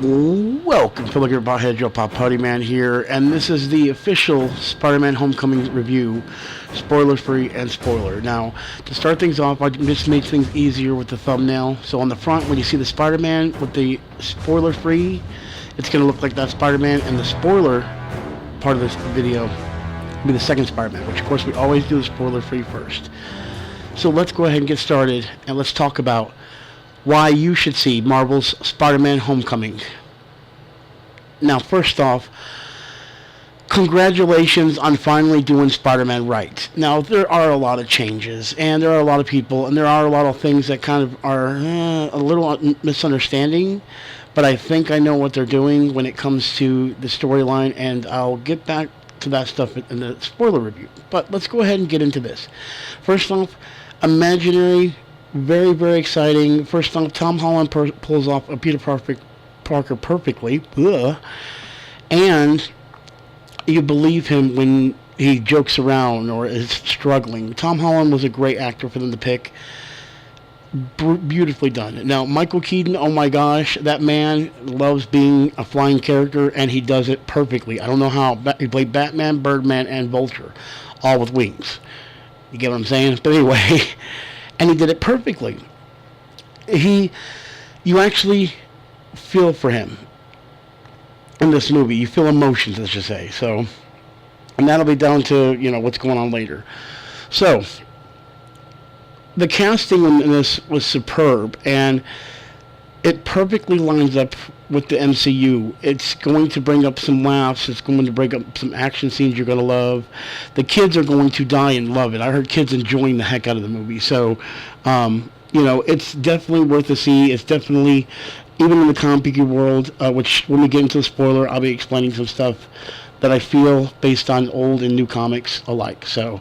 Welcome, fellow Potheads, Joe Pop Putty Man here, and this is the official Spider-Man Homecoming review, spoiler-free and spoiler. Now, to start things off, I just made things easier with the thumbnail. So on the front, when you see the Spider-Man with the spoiler-free, it's going to look like that Spider-Man, and the spoiler part of this video will be the second Spider-Man, which of course we always do the spoiler-free first. So let's go ahead and get started, and let's talk about why you should see Marvel's Spider-Man Homecoming. Now, first off, congratulations on finally doing Spider-Man right. Now, there are a lot of changes, and there are a lot of people, and there are a lot of things that kind of are a little misunderstanding, but I think I know what they're doing when it comes to the storyline, and I'll get back to that stuff in the spoiler review. But let's go ahead and get into this. First off, Imaginary. Very, very exciting. First off, Tom Holland pulls off a Peter Parker perfectly. Ugh. And you believe him when he jokes around or is struggling. Tom Holland was a great actor for them to pick. Beautifully done. Now, Michael Keaton, oh my gosh, that man loves being a flying character, and he does it perfectly. I don't know how. He played Batman, Birdman, and Vulture, all with wings. You get what I'm saying? But anyway... And he did it perfectly. You actually feel for him in this movie. You feel emotions, let's just say. So, and that'll be down to, what's going on later. So, the casting in this was superb, and it perfectly lines up with the MCU. It's going to bring up some laughs. It's going to bring up some action scenes you're going to love. The kids are going to die and love it. I heard kids enjoying the heck out of the movie. So, it's definitely worth a see. It's definitely, even in the comic book world, which when we get into the spoiler, I'll be explaining some stuff that I feel based on old and new comics alike. So,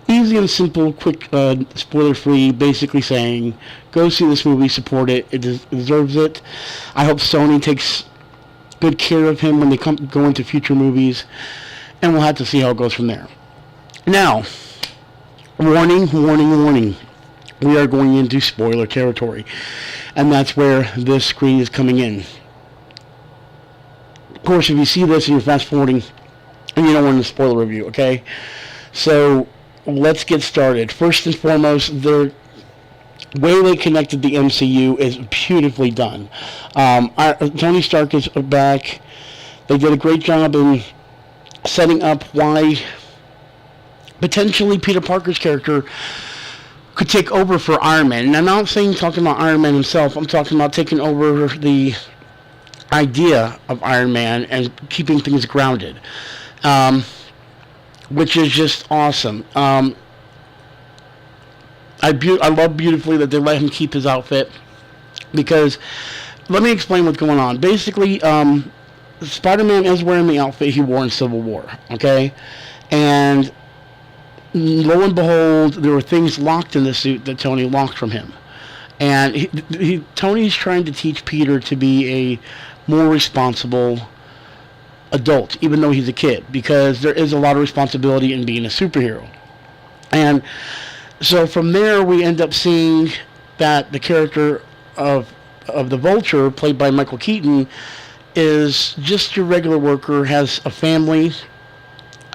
easy and simple, quick, spoiler-free, basically saying, go see this movie, support it, it deserves it. I hope Sony takes good care of him when they go into future movies, and we'll have to see how it goes from there. Now, warning, we are going into spoiler territory, and that's where this screen is coming in. Of course, if you see this and you're fast-forwarding, and you don't want to spoiler review, okay? So, let's get started. First and foremost, the way they connected the MCU is beautifully done. Tony Stark is back. They did a great job in setting up why potentially Peter Parker's character could take over for Iron Man. And I'm not talking about Iron Man himself. I'm talking about taking over the idea of Iron Man and keeping things grounded. Which is just awesome. I love beautifully that they let him keep his outfit, because let me explain what's going on. Basically, Spider-Man is wearing the outfit he wore in Civil War, okay? And lo and behold, there were things locked in the suit that Tony locked from him. And Tony's trying to teach Peter to be a more responsible adult, even though he's a kid, because there is a lot of responsibility in being a superhero. And so from there, we end up seeing that the character of the Vulture, played by Michael Keaton, is just your regular worker, has a family,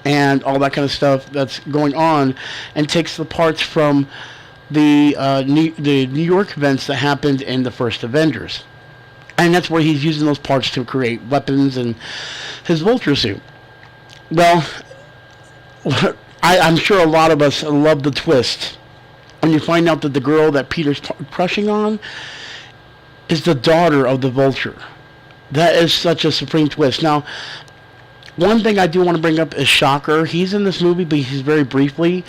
and all that kind of stuff that's going on, and takes the parts from the New York events that happened in the first Avengers. And that's where he's using those parts to create weapons and his Vulture suit. Well, I'm sure a lot of us love the twist when you find out that the girl that Peter's crushing on is the daughter of the Vulture. That is such a supreme twist. Now, one thing I do want to bring up is Shocker. He's in this movie, but he's very briefly.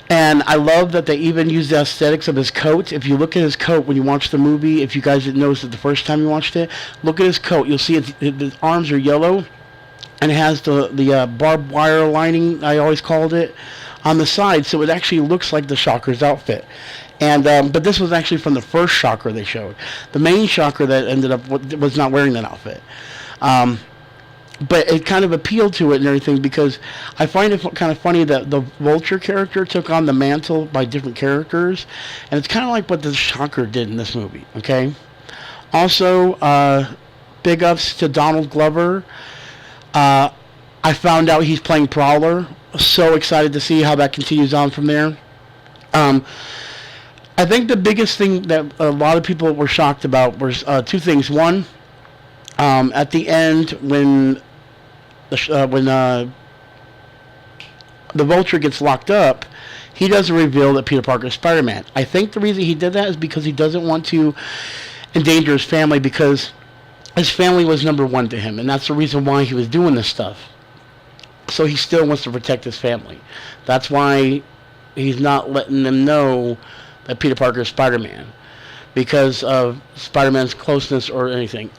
And I love that they even use the aesthetics of his coat. If you look at his coat when you watch the movie, if you guys didn't notice it the first time you watched it, look at his coat. You'll see his arms are yellow, and it has the barbed wire lining, I always called it, on the side. So it actually looks like the Shocker's outfit. And but this was actually from the first Shocker they showed. The main Shocker that ended up was not wearing that outfit. But it kind of appealed to it and everything, because I find it kind of funny that the Vulture character took on the mantle by different characters, and it's kind of like what the Shocker did in this movie, okay? Also, big ups to Donald Glover. I found out he's playing Prowler. So excited to see how that continues on from there. I think the biggest thing that a lot of people were shocked about was two things. One, at the end when the Vulture gets locked up, he doesn't reveal that Peter Parker is Spider-Man. I think the reason he did that is because he doesn't want to endanger his family, because his family was number one to him, and that's the reason why he was doing this stuff. So he still wants to protect his family. That's why he's not letting them know that Peter Parker is Spider-Man, because of Spider-Man's closeness or anything.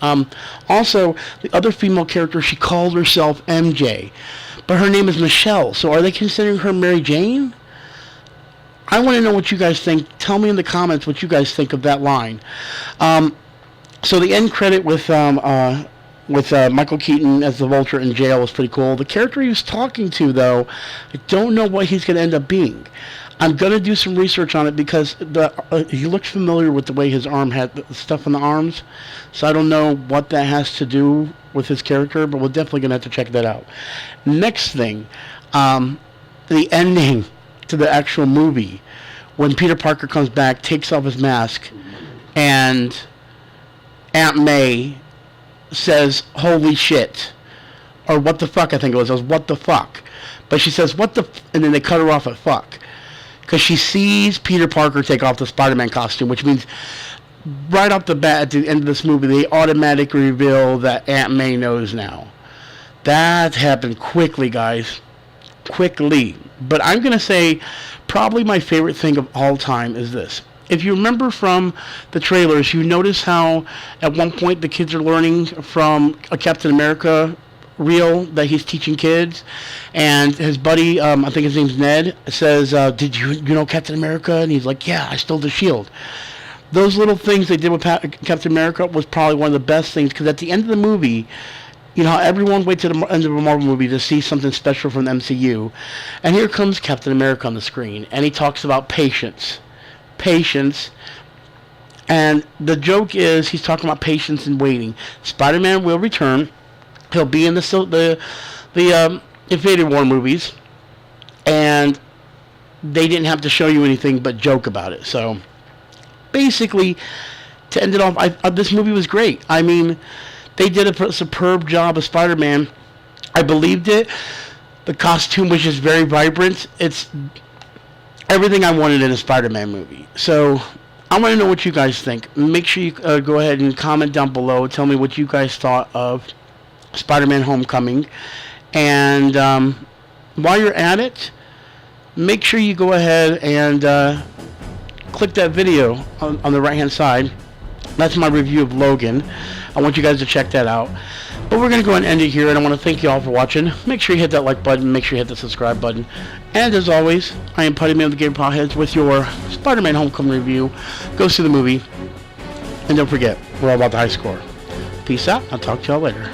Also, the other female character, she called herself MJ, but her name is Michelle. So are they considering her Mary Jane? I want to know what you guys think. Tell me in the comments what you guys think of that line. So the end credit with Michael Keaton as the Vulture in jail was pretty cool. The character he was talking to, though, I don't know what he's going to end up being. I'm going to do some research on it, because he looked familiar with the way his arm had the stuff on the arms. So I don't know what that has to do with his character, but we're definitely going to have to check that out. Next thing, the ending to the actual movie, when Peter Parker comes back, takes off his mask, and Aunt May says, "Holy shit," or "What the fuck," I think it was. It was "What the fuck," but she says "What the," and then they cut her off at "fuck," because she sees Peter Parker take off the Spider-Man costume, which means right off the bat at the end of this movie, they automatically reveal that Aunt May knows now. That happened quickly, guys. Quickly. But I'm going to say probably my favorite thing of all time is this. If you remember from the trailers, you notice how at one point the kids are learning from a Captain America reel that he's teaching kids, and his buddy, I think his name's Ned, says, did you know Captain America? And he's like, yeah, I stole the shield. Those little things they did with Captain America was probably one of the best things, because at the end of the movie, you know, everyone waits to the end of a Marvel movie to see something special from the MCU. And here comes Captain America on the screen, and he talks about patience. Patience. And the joke is he's talking about patience and waiting. Spider-Man will return. He'll be in the Infinity War movies. And they didn't have to show you anything but joke about it. So, basically, to end it off, this movie was great. I mean, they did a superb job of Spider-Man. I believed it. The costume was just very vibrant. It's everything I wanted in a Spider-Man movie. So I want to know what you guys think. Make sure you go ahead and comment down below. Tell me what you guys thought of Spider-Man Homecoming. And while you're at it, make sure you go ahead and click that video on the right-hand side. That's my review of Logan. I want you guys to check that out. But we're going to go ahead and end it here, and I want to thank you all for watching. Make sure you hit that like button. Make sure you hit the subscribe button. And as always, I am Putty Man of the Game Potheads with your Spider-Man Homecoming review. Go see the movie. And don't forget, we're all about the high score. Peace out. I'll talk to y'all later.